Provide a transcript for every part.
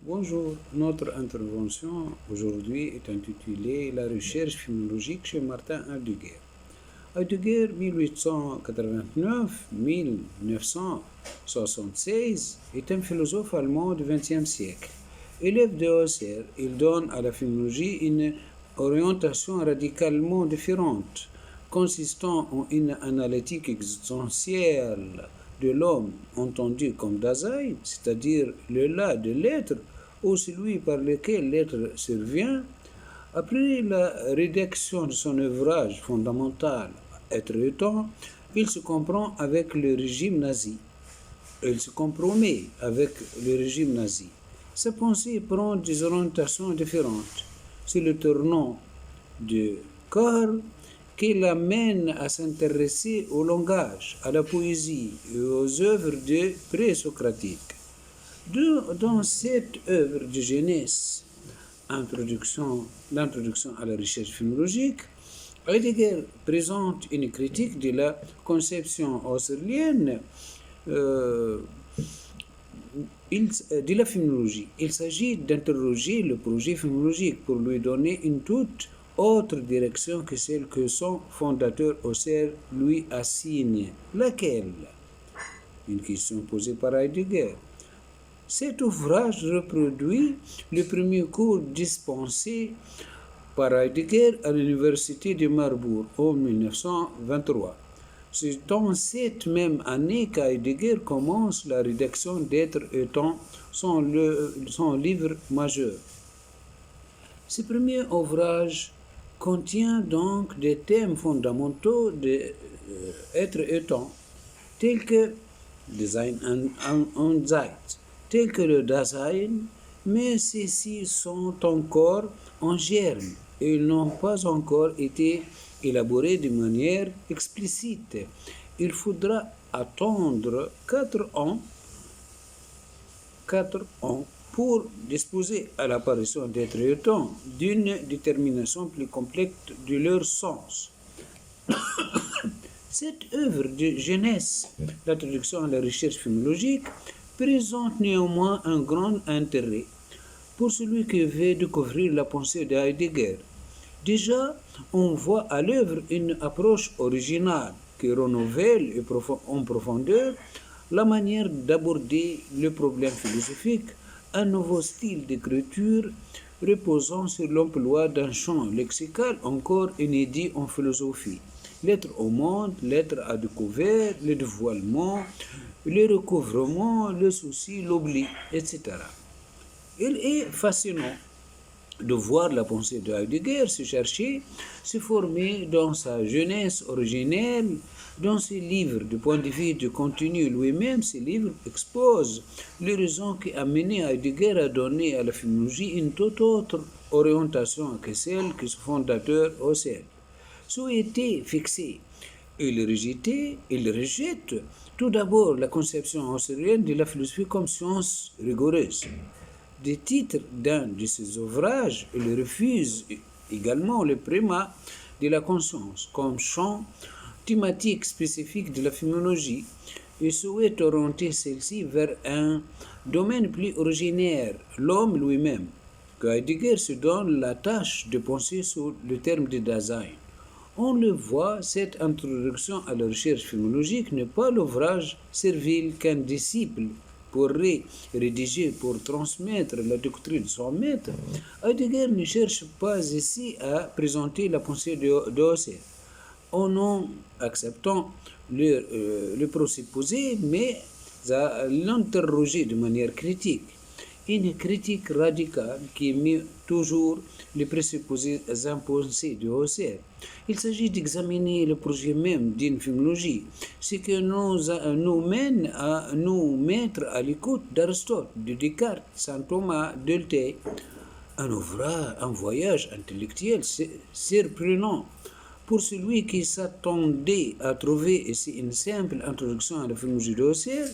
Bonjour, notre intervention aujourd'hui est intitulée La recherche philologique chez Martin Heidegger. Heidegger, 1889-1976, est un philosophe allemand du XXe siècle. Élève de Husserl, il donne à la philologie une orientation radicalement différente, consistant en une analytique existentielle de l'homme entendu comme Dasein, c'est-à-dire le là de l'être, ou celui par lequel l'être survient. Après la rédaction de son ouvrage fondamental Être et temps, il se comprend avec le régime nazi. Il se compromet avec le régime nazi. Sa pensée prend des orientations différentes. C'est le tournant de Karl qui l'amène à s'intéresser au langage, à la poésie et aux œuvres de pré-socratiques. Dans cette œuvre de jeunesse, l'introduction à la recherche philologique, Heidegger présente une critique de la conception husserlienne de la philologie. Il s'agit d'interroger le projet philologique pour lui donner une toute autre direction que celle que son fondateur Husserl lui assigne. Laquelle? Une question posée par Heidegger. Cet ouvrage reproduit le premier cours dispensé par Heidegger à l'université de Marbourg en 1923. C'est dans cette même année qu'Heidegger commence la rédaction d'Être et temps, son livre majeur. Ce premier ouvrage contient donc des thèmes fondamentaux d'Être et temps, tels que Design und Zeit, tels que le Dasein, mais ceux-ci sont encore en germe et ils n'ont pas encore été élaborés de manière explicite. Il faudra attendre 4 ans pour disposer à l'apparition d'être et temps d'une détermination plus complète de leur sens. Cette œuvre de jeunesse, l'introduction à la recherche philologique, présente néanmoins un grand intérêt pour celui qui veut découvrir la pensée de Heidegger. Déjà, on voit à l'œuvre une approche originale qui renouvelle en profondeur la manière d'aborder le problème philosophique, un nouveau style d'écriture reposant sur l'emploi d'un champ lexical encore inédit en philosophie. L'être au monde, l'être à découvert, le dévoilement, le recouvrement, le souci, l'oubli, etc. Il est fascinant de voir la pensée de Heidegger se chercher, se former dans sa jeunesse originelle, dans ses livres. Du point de vue du contenu lui-même, ces livres exposent les raisons qui ont mené Heidegger à donner à la philologie une toute autre orientation que celle que son fondateur Husserl souhaitait fixer. Il rejette tout d'abord la conception husserlienne de la philosophie comme science rigoureuse. Des titres d'un de ses ouvrages, il refuse également le primat de la conscience comme champ thématique spécifique de la philologie et souhaite orienter celle-ci vers un domaine plus originaire, l'homme lui-même, que Heidegger se donne la tâche de penser sous le terme de Dasein. On le voit, cette introduction à la recherche philologique n'est pas l'ouvrage servile qu'un disciple pourrait rédiger pour transmettre la doctrine de son maître. Heidegger ne cherche pas ici à présenter la pensée de Husserl en acceptant le présupposé, mais à l'interroger de manière critique. Une critique radicale qui met toujours les présupposés imposés de Husserl. Il s'agit d'examiner le projet même d'une philologie, ce qui nous mène à nous mettre à l'écoute d'Aristote, de Descartes, Saint Thomas, Doltei. Un voyage intellectuel surprenant pour celui qui s'attendait à trouver ici une simple introduction à la philologie de Husserl.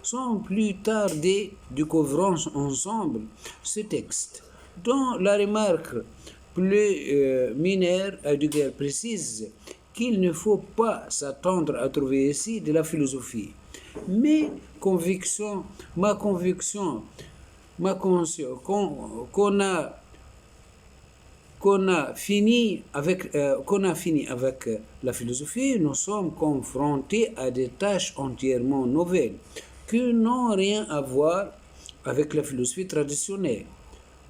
Sans plus tarder, découvrons ensemble ce texte, dont la remarque plus mineure, Heidegger précise qu'il ne faut pas s'attendre à trouver ici de la philosophie. Ma conviction ma conscience, qu'on a fini avec la philosophie, nous sommes confrontés à des tâches entièrement nouvelles qui n'ont rien à voir avec la philosophie traditionnelle.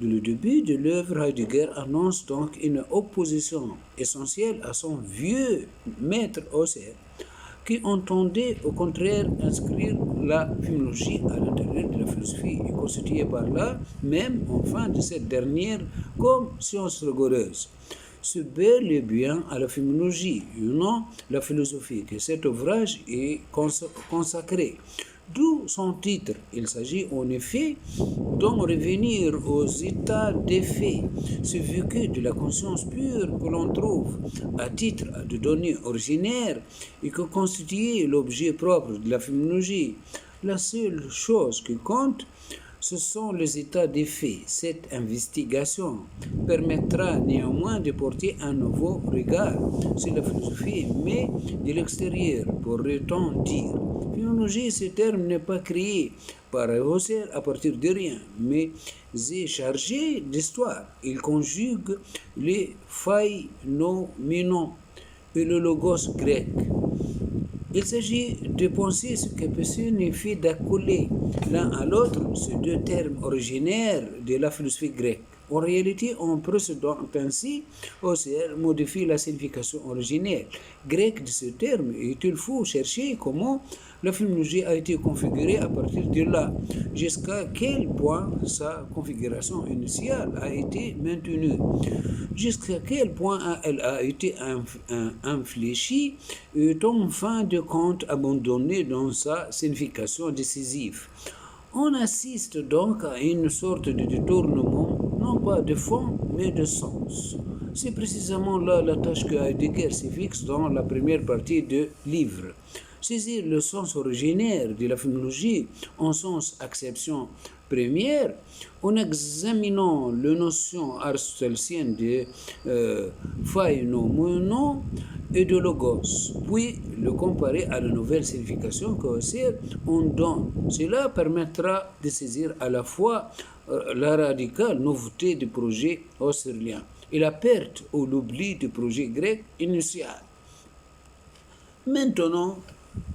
Le début de l'œuvre, Heidegger annonce donc une opposition essentielle à son vieux maître Husserl, qui entendait au contraire inscrire la philologie à l'intérieur de la philosophie et constituer par là même, enfin, de cette dernière comme science rigoureuse. C'est bel et bien à la philologie, et non la philosophie, que cet ouvrage est consacré. D'où son titre. Il s'agit en effet d'en revenir aux états d'effet, ce vécu de la conscience pure que l'on trouve à titre de données originaires et que constitue l'objet propre de la phénoménologie. La seule chose qui compte, ce sont les états d'effet. Cette investigation permettra néanmoins de porter un nouveau regard sur la philosophie, mais de l'extérieur, pourrait-on dire. Phénoménologie, ce terme n'est pas créé par Husserl à partir de rien, mais est chargé d'histoire. Il conjugue les phainoménon et le logos grec. Il s'agit de penser ce que peut signifier d'accoler l'un à l'autre ces deux termes originaires de la philosophie grecque. En réalité, en procédant ainsi, Husserl modifie la signification originelle grecque de ce terme et il faut chercher comment la phénoménologie a été configurée à partir de là, jusqu'à quel point sa configuration initiale a été maintenue, jusqu'à quel point elle a été infléchie et en fin de compte abandonnée dans sa signification décisive. On assiste donc à une sorte de détournement, non pas de fond, mais de sens. C'est précisément là la tâche que Heidegger se fixe dans la première partie du livre. Saisir le sens originaire de la phénoménologie en sens acception première, en examinant la notion aristotélienne de phainoménon et de logos, puis le comparer à la nouvelle signification que Husserl en donne. Cela permettra de saisir à la fois la radicale nouveauté du projet husserlien et la perte ou l'oubli du projet grec initial. Maintenant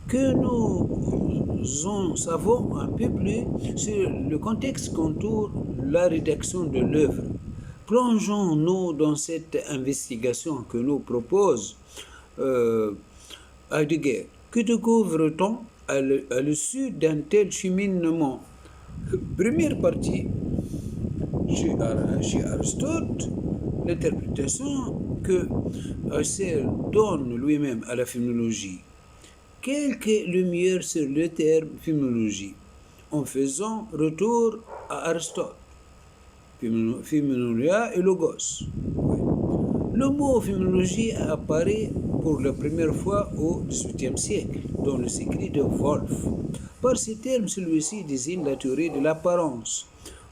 que nous en savons un peu plus sur le contexte qu'entoure la rédaction de l'œuvre, plongeons-nous dans cette investigation que nous propose Heidegger. Que découvre-t-on à l'issue d'un tel cheminement? Première partie, chez Aristote, l'interprétation que Husserl donne lui-même à la phénoménologie. Quel est le meilleur sur le terme phénoménologie, en faisant retour à Aristote, phénoménologia et logos. Le mot phénoménologie apparaît pour la première fois au XVIIIe siècle, dans les écrits de Wolff. Par ce terme, celui-ci désigne la théorie de l'apparence,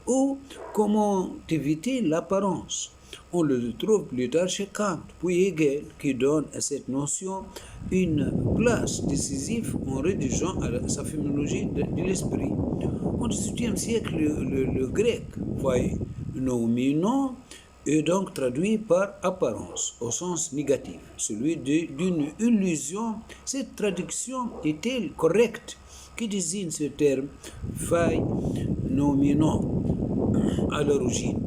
ou comment éviter l'apparence. On le trouve plus tard chez Kant, puis Hegel, qui donne à cette notion une place décisive en rédigeant sa phénoménologie de l'esprit. Au XVIIIe siècle, le grec phainoménon est donc traduit par apparence au sens négatif, celui d'une illusion. Cette traduction est-elle correcte? Qui désigne ce terme phainoménon à l'origine?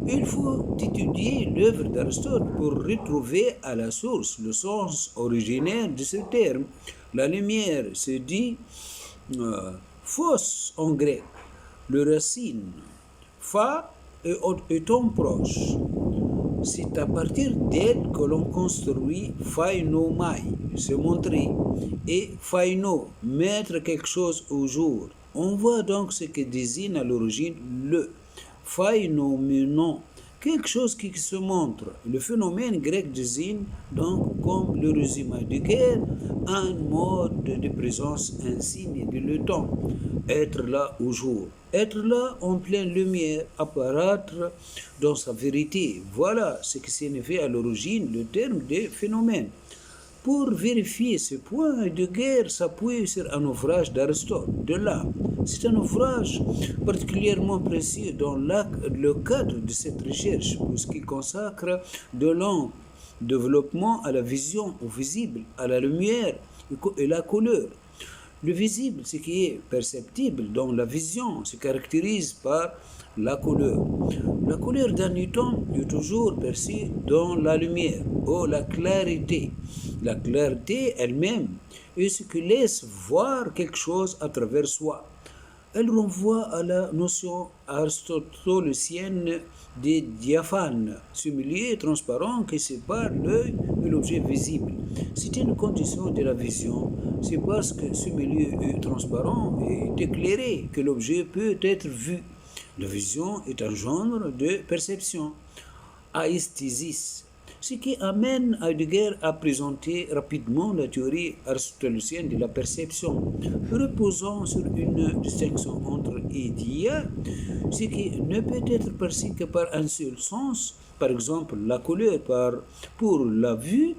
Il faut étudier l'œuvre d'Aristote pour retrouver à la source le sens originaire de ce terme. La lumière se dit phos en grec. Le racine pha étant proche. C'est à partir d'elle que l'on construit phainomai, se montrer, et phaino, mettre quelque chose au jour. On voit donc ce que désigne à l'origine le phainoménon, quelque chose qui se montre. Le phénomène grec désigne donc, comme le résume Heidegger, un mode de présence insigne de le temps, être là au jour, être là en pleine lumière, apparaître dans sa vérité. Voilà ce qui signifie à l'origine le terme de phénomène. Pour vérifier ce point, Heidegger s'appuie sur un ouvrage d'Aristote. De là, c'est un ouvrage particulièrement précieux dans le cadre de cette recherche, puisqu'il consacre de longs développements à la vision, au visible, à la lumière et la couleur. Le visible, ce qui est perceptible dans la vision, se caractérise par la couleur. La couleur d'un item est toujours perçue dans la lumière ou la clarité. La clarté elle-même est ce qui laisse voir quelque chose à travers soi. Elle renvoie à la notion aristotélicienne des diaphanes, ce milieu transparent qui sépare l'œil et l'objet visible. C'est une condition de la vision. C'est parce que ce milieu est transparent et éclairé que l'objet peut être vu. La vision est un genre de perception, aesthesis, ce qui amène Heidegger à présenter rapidement la théorie aristotélicienne de la perception, reposant sur une distinction entre idea, ce qui ne peut être perçu que par un seul sens, par exemple la couleur pour la vue,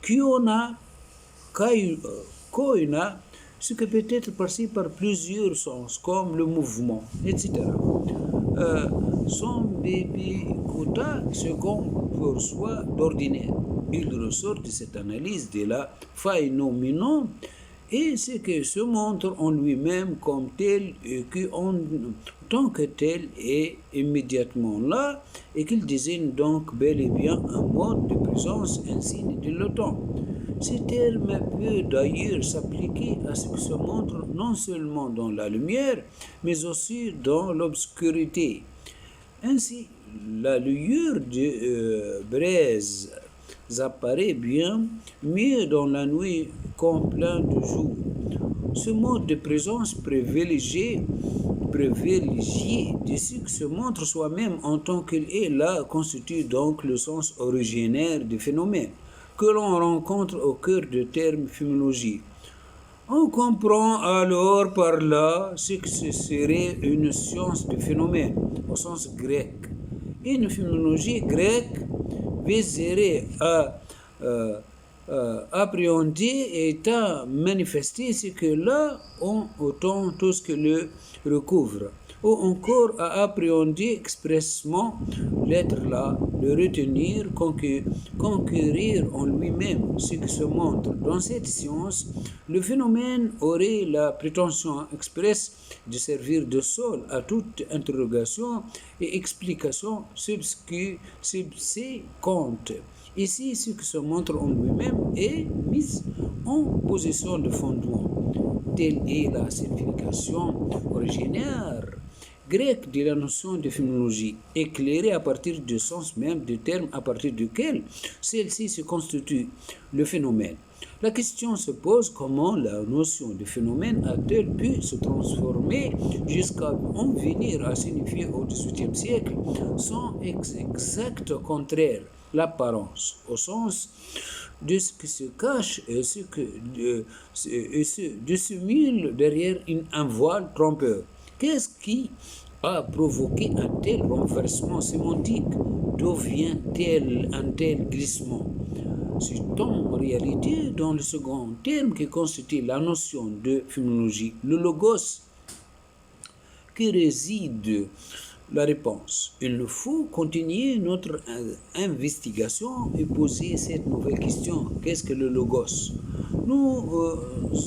koina, ce qui peut être perçu par plusieurs sens, comme le mouvement, etc. Son bébé Kota, ce qu'on perçoit d'ordinaire. Il ressort de cette analyse de la phénoménon et ce que se montre en lui-même comme tel et qui en tant que tel est immédiatement là et qu'il désigne donc bel et bien un mode de présence, un signe de le temps. Ce terme peut d'ailleurs s'appliquer à ce qui se montre non seulement dans la lumière, mais aussi dans l'obscurité. Ainsi, la lueur de braise apparaît bien mieux dans la nuit qu'en plein de jour. Ce mode de présence privilégié de ce qui se montre soi-même en tant qu'il est là constitue donc le sens originaire du phénomène que l'on rencontre au cœur du terme phénoménologie. On comprend alors par là ce que ce serait une science du phénomène au sens grec. Une phénoménologie grecque viserait à appréhender et à manifester ce que là on autant tout ce que le recouvre, ou encore à appréhender expressement l'être là, le retenir, conquérir en lui-même ce qui se montre. Dans cette science, le phénomène aurait la prétention expresse de servir de sol à toute interrogation et explication subséquente. Ici, ce qui se montre en lui-même est mis en position de fondement. Telle est la signification originaire grecque de la notion de phénoménologie, éclairée à partir du sens même du terme à partir duquel celle-ci se constitue, le phénomène. La question se pose comment la notion de phénomène a-t-elle pu se transformer jusqu'à en venir à signifier au XVIIIe siècle son exact contraire, l'apparence, au sens de ce qui se cache et ce se dissimule derrière un voile trompeur. Qu'est-ce qui a provoqué un tel renversement sémantique? D'où vient un tel glissement? C'est en réalité dans le second terme qui constitue la notion de phénoménologie, le logos, qui réside la réponse. Il nous faut continuer notre investigation et poser cette nouvelle question. Qu'est-ce que le logos? Nous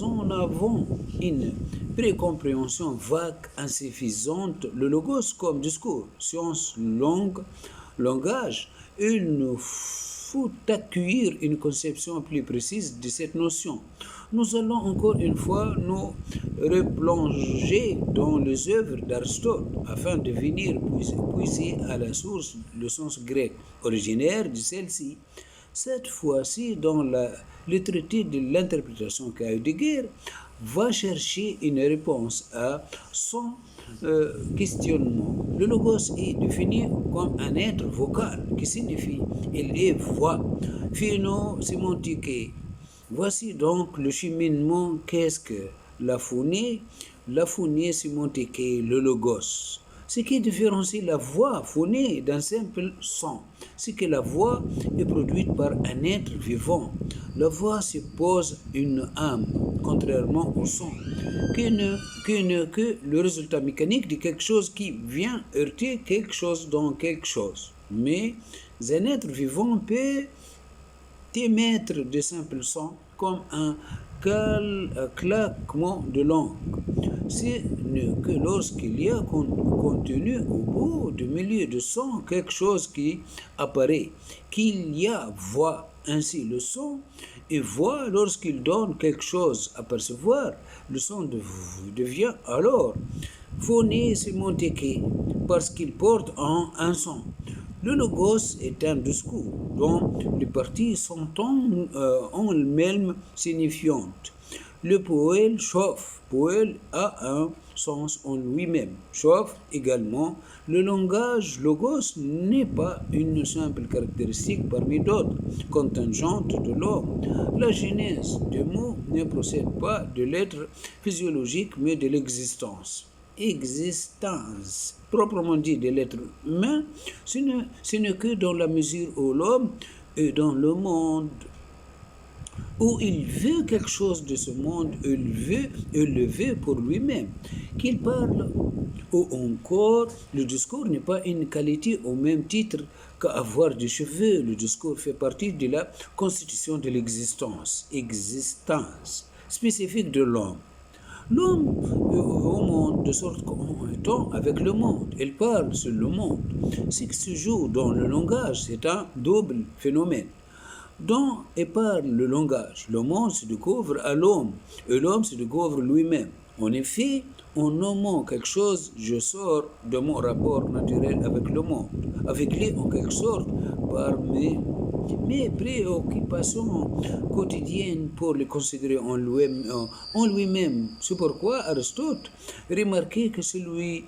en avons une précompréhension vague, insuffisante. Le logos comme discours, science longue, langage, il nous faut accueillir une conception plus précise de cette notion. Nous allons encore une fois nous replonger dans les œuvres d'Aristote afin de venir puiser à la source le sens grec originaire de celle-ci. Cette fois-ci, dans le traité de l'interprétation qu'Heidegger va chercher une réponse à son questionnement. Le logos est défini comme un être vocal qui signifie il est voix, phéno-sémantique. Voici donc le cheminement. Qu'est-ce que la phonée? La phonée sémantique, le logos. Ce qui différencie la voix phonée d'un simple son, c'est que la voix est produite par un être vivant. La voix suppose une âme, contrairement au son, que le résultat mécanique de quelque chose qui vient heurter quelque chose dans quelque chose. Mais un être vivant peut émettre de simples sons comme un claquement de langue. Ce n'est que lorsqu'il y a contenu au bout du milieu de son quelque chose qui apparaît, qu'il y a voix. Ainsi, le son et voix, lorsqu'il donne quelque chose à percevoir, le son devient alors phoné sémantique parce qu'il porte en un son. Le logos est un discours dont les parties sont en elles-mêmes signifiantes. Le poël chauffe. Poël a un sens en lui-même. Chauffe également. Le langage logos n'est pas une simple caractéristique parmi d'autres, contingentes de l'homme. La genèse des mots ne procède pas de l'être physiologique, mais de l'existence. Existence, proprement dit de l'être humain, ce n'est que dans la mesure où l'homme est dans le monde, où il veut quelque chose de ce monde, il le veut pour lui-même, qu'il parle, ou encore le discours n'est pas une qualité au même titre qu'avoir des cheveux. Le discours fait partie de la constitution de l'existence, existence spécifique de l'homme. L'homme est au monde de sorte qu'en étant avec le monde, il parle sur le monde. Ce qui se joue dans le langage, c'est un double phénomène. Dont et parle le langage, le monde se découvre à l'homme et l'homme se découvre lui-même. En effet, en nommant quelque chose, je sors de mon rapport naturel avec le monde, avec lui en quelque sorte par mes préoccupations quotidiennes pour le considérer en lui-même. C'est pourquoi Aristote remarquait que celui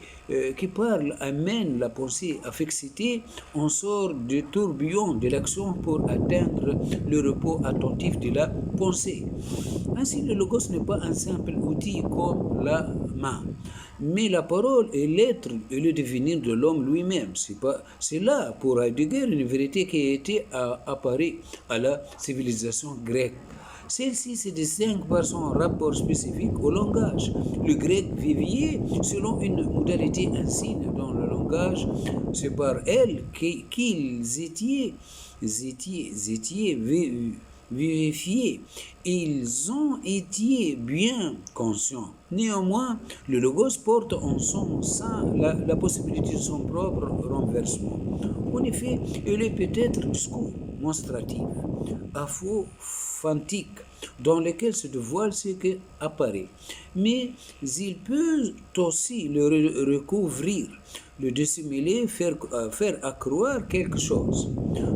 qui parle amène la pensée à fixité, on sort du tourbillon de l'action pour atteindre le repos attentif de la pensée. Ainsi, le logos n'est pas un simple outil comme la main, mais la parole est l'être et le devenir de l'homme lui-même. C'est là, pour Heidegger, une vérité qui a été apparue à la civilisation grecque. Celle-ci se distingue par son rapport spécifique au langage. Le grec vivier, selon une modalité insigne dans le langage, c'est par elle qu'ils étaient vérifiés. Ils ont été bien conscients. Néanmoins, le logos porte en son sein la possibilité de son propre renversement. En effet, il est peut-être discours monstratif, apophantique, dans lequel se dévoile ce qui apparaît. Mais il peut aussi le recouvrir, le dissimuler, faire accroire quelque chose.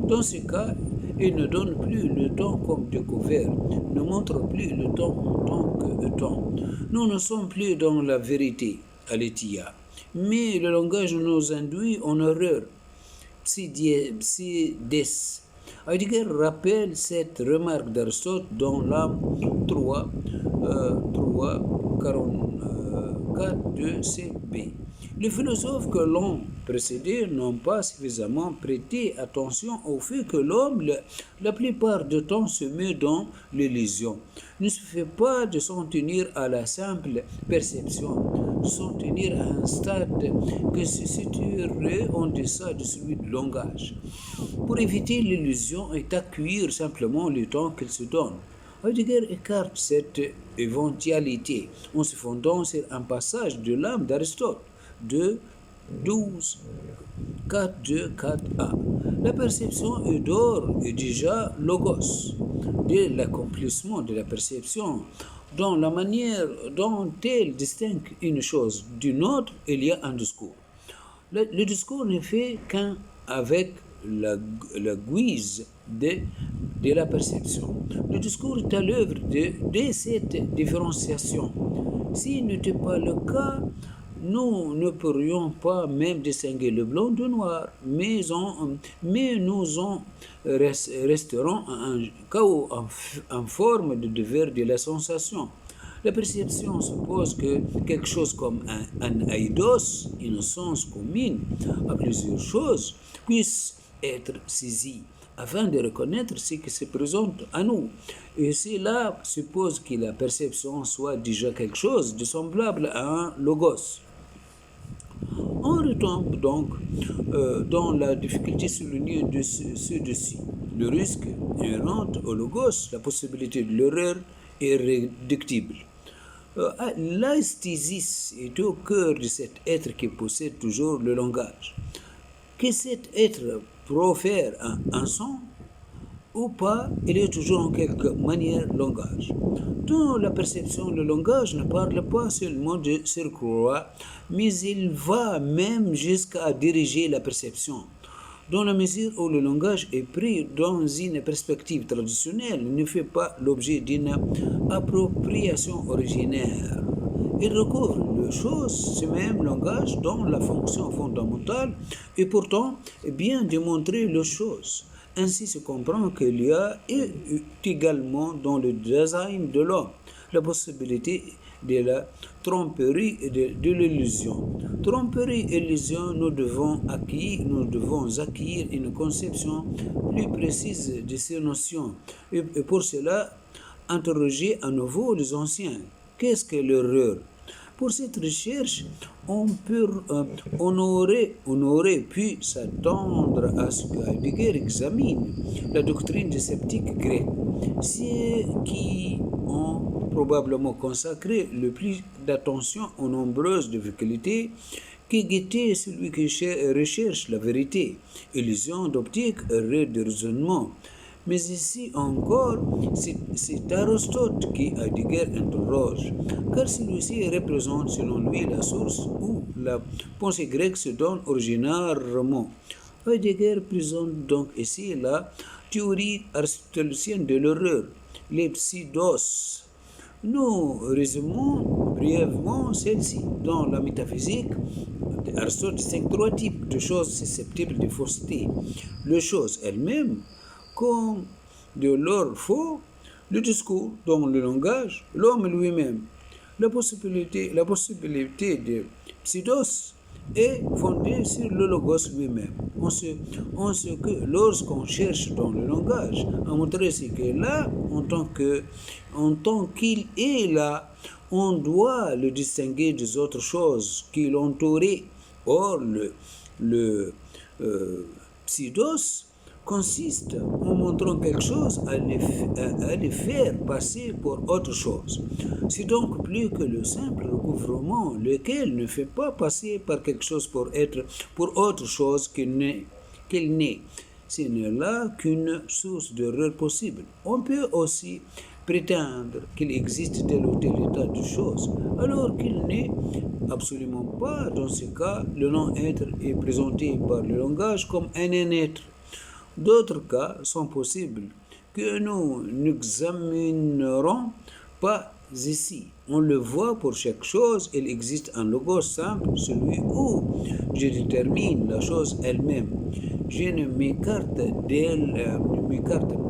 Dans ce cas, il ne donne plus le temps comme découvert, ne montre plus le temps en tant que temps. Nous ne sommes plus dans la vérité, aletheia, mais le langage nous induit en erreur. Psides. Heidegger rappelle cette remarque d'Aristote dans l'âme 44 de CB. Les philosophes que l'ont précédé n'ont pas suffisamment prêté attention au fait que l'homme, la plupart du temps, se met dans l'illusion. Ne se fait pas de s'en tenir à la simple perception, de s'en tenir à un stade que se situerait en deçà de celui du langage. Pour éviter l'illusion et accueillir simplement le temps qu'il se donne, Heidegger écarte cette éventualité en se fondant sur un passage de l'âme d'Aristote, de 12, 4a. La perception est d'or et déjà logos. Dès l'accomplissement de la perception, dans la manière dont elle distingue une chose d'une autre, il y a un discours. Le discours n'est fait qu'avec la guise de la perception. Le discours est à l'œuvre de cette différenciation. S'il n'était pas le cas, nous ne pourrions pas même distinguer le blanc du noir, mais nous en resterons un chaos en forme de devoir de la sensation. La perception suppose que quelque chose comme un eidos, une sens commune à plusieurs choses, puisse être saisi afin de reconnaître ce qui se présente à nous. Et cela suppose que la perception soit déjà quelque chose de semblable à un logos. On retombe donc dans la difficulté soulignée de ci-dessus. Le risque inhérent au logos, la possibilité de l'erreur est réductible. L'aesthésis est au cœur de cet être qui possède toujours le langage. Que cet être profère un son ou pas, il est toujours en quelque manière langage. Dans la perception, le langage ne parle pas seulement de surcroît, mais il va même jusqu'à diriger la perception. Dans la mesure où le langage est pris dans une perspective traditionnelle, il ne fait pas l'objet d'une appropriation originaire. Il recouvre le chose, ce même langage, dont la fonction fondamentale est pourtant bien de montrer les choses. Ainsi se comprend qu'il y a également dans le design de l'homme la possibilité de la tromperie et de l'illusion. Tromperie et illusion, nous devons acquérir une conception plus précise de ces notions. Et pour cela, interroger à nouveau les anciens. Qu'est-ce que l'erreur? Pour cette recherche, on aurait pu s'attendre à ce que Heidegger examine la doctrine des sceptiques grecs, ceux qui ont probablement consacré le plus d'attention aux nombreuses difficultés qui guettaient celui qui recherche la vérité, illusion d'optique, erreur de raisonnement. Mais ici encore, c'est Aristote qui Heidegger interroge, car celui-ci représente selon lui la source où la pensée grecque se donne originairement. Heidegger présente donc ici la théorie aristotélicienne de l'erreur, les pseudos. Nous résumons brièvement celle-ci. Dans la métaphysique, Aristote distingue trois types de choses susceptibles de fausseté. Les choses elles-mêmes, comme de l'or faux, le discours, dans le langage, l'homme lui-même. La possibilité de pseudos est fondée sur le logos lui-même. On sait que lorsqu'on cherche dans le langage à montrer ce qu'il est là, en tant qu'il est là, on doit le distinguer des autres choses qui l'entouraient. Or, le pseudos consiste en montrant quelque chose à le faire passer pour autre chose. C'est donc plus que le simple recouvrement, lequel ne fait pas passer par quelque chose pour autre chose qu'il n'est. Ce n'est là qu'une source d'erreur possible. On peut aussi prétendre qu'il existe tel ou tel état de choses, alors qu'il n'est absolument pas. Dans ce cas, le non-être est présenté par le langage comme un être. D'autres cas sont possibles que nous n'examinerons pas ici. On le voit pour chaque chose, il existe un logos simple, celui où je détermine la chose elle-même. Je ne m'écarte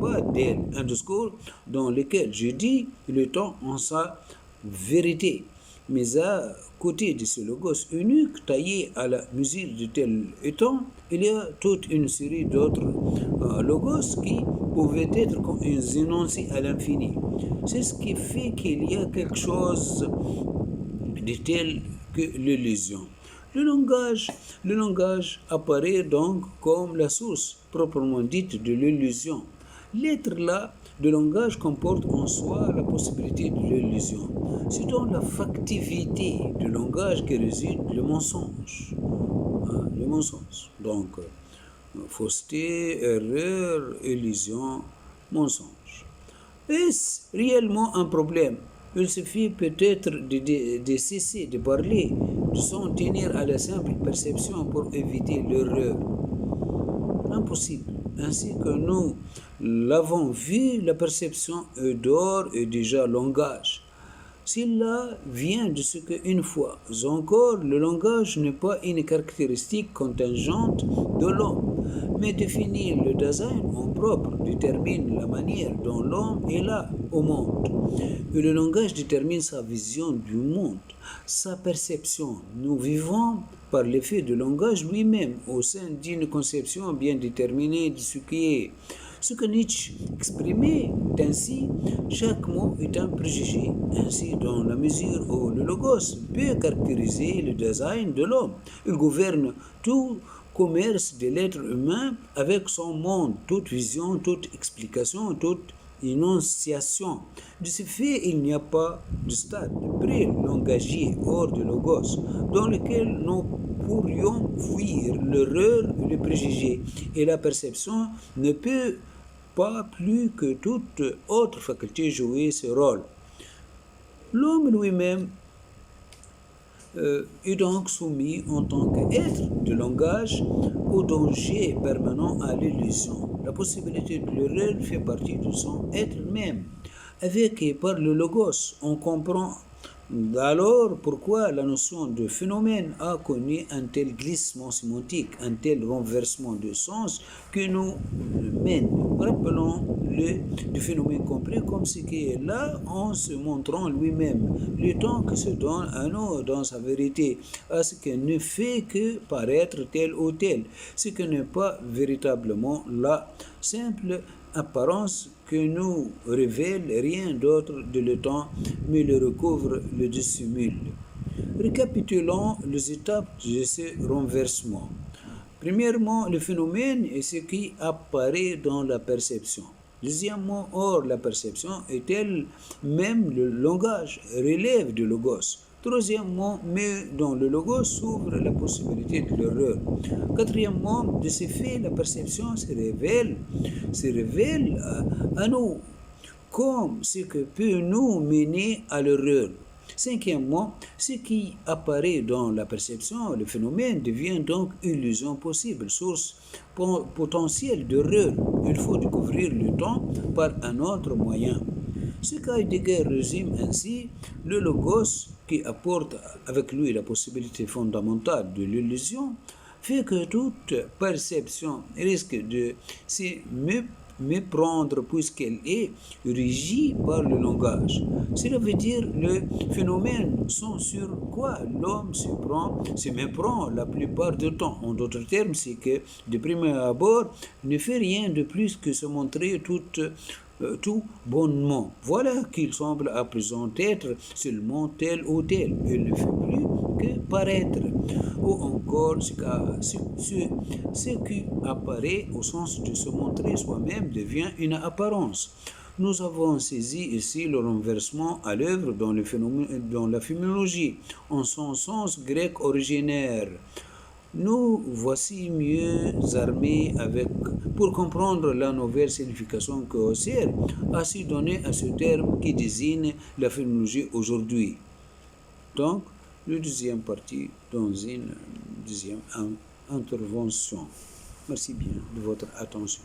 pas d'elle. Un discours dans lequel je dis le temps en sa vérité. Mais à côté de ce logos unique, taillé à la mesure de tel étant, il y a toute une série d'autres logos qui pouvaient être énoncés à l'infini. C'est ce qui fait qu'il y a quelque chose de tel que l'illusion. Le langage apparaît donc comme la source proprement dite de l'illusion. L'être là de langage comporte en soi la possibilité de l'illusion. C'est dans la factivité du langage que réside le mensonge. Le mensonge. Donc, fausseté, erreur, illusion, mensonge. Est-ce réellement un problème? Il suffit peut-être de cesser de parler, de s'en tenir à la simple perception pour éviter l'erreur. Impossible. Ainsi que nous l'avons vu, la perception d'or est déjà langage. Cela vient de ce que, une fois encore, le langage n'est pas une caractéristique contingente de l'homme, mais définit le design en propre, détermine la manière dont l'homme est là au monde. Et le langage détermine sa vision du monde, sa perception. Nous vivons par l'effet du langage lui-même au sein d'une conception bien déterminée de ce qui est. Ce que Nietzsche exprimait ainsi, chaque mot est un préjugé, ainsi dans la mesure où le logos peut caractériser le design de l'homme. Il gouverne tout commerce de l'être humain avec son monde, toute vision, toute explication, toute énonciation. De ce fait, il n'y a pas de stade pré-langagier hors du logos dans lequel nous pourrions fuir l'erreur, le préjugé, et la perception ne peut pas plus que toute autre faculté jouer ce rôle. L'homme lui-même est donc soumis en tant qu'être de langage au danger permanent à l'illusion. La possibilité de l'erreur fait partie de son être même. Avec et par le logos, on comprend alors pourquoi la notion de phénomène a connu un tel glissement sémantique, un tel renversement de sens que nous mène. Rappelons-le du phénomène compris comme ce qui est là en se montrant lui-même, le temps que se donne à nous dans sa vérité, à ce qui ne fait que paraître tel ou tel, ce qui n'est pas véritablement la simple apparence que nous révèle rien d'autre de le temps, mais le recouvre, le dissimule. Récapitulons les étapes de ce renversement. Premièrement, le phénomène est ce qui apparaît dans la perception. Deuxièmement, or la perception est elle-même le langage, relève du logos. Troisièmement, mais dans le logos s'ouvre la possibilité de l'erreur. Quatrièmement, de ce fait, la perception se révèle à nous comme ce que peut nous mener à l'erreur. Cinquièmement, ce qui apparaît dans la perception, le phénomène devient donc illusion possible, source potentielle d'erreur. Il faut découvrir le temps par un autre moyen. Ce qu'Heidegger résume ainsi, le logos, qui apporte avec lui la possibilité fondamentale de l'illusion, fait que toute perception risque de se méprendre puisqu'elle est régie par le langage. Cela veut dire le phénomène sont sur quoi l'homme se méprend la plupart du temps. En d'autres termes, c'est que de prime abord ne fait rien de plus que se montrer tout bonnement. Voilà qu'il semble à présent être seulement tel ou tel. Il ne fait plus que paraître. Ou encore ce qui apparaît au sens de se montrer soi-même devient une apparence. Nous avons saisi ici le renversement à l'œuvre dans la phénoménologie, en son sens grec originaire. Nous voici mieux armés pour comprendre la nouvelle signification que Husserl a su donner à ce terme qui désigne la phénoménologie aujourd'hui. Donc, la deuxième partie dans une deuxième intervention. Merci bien de votre attention.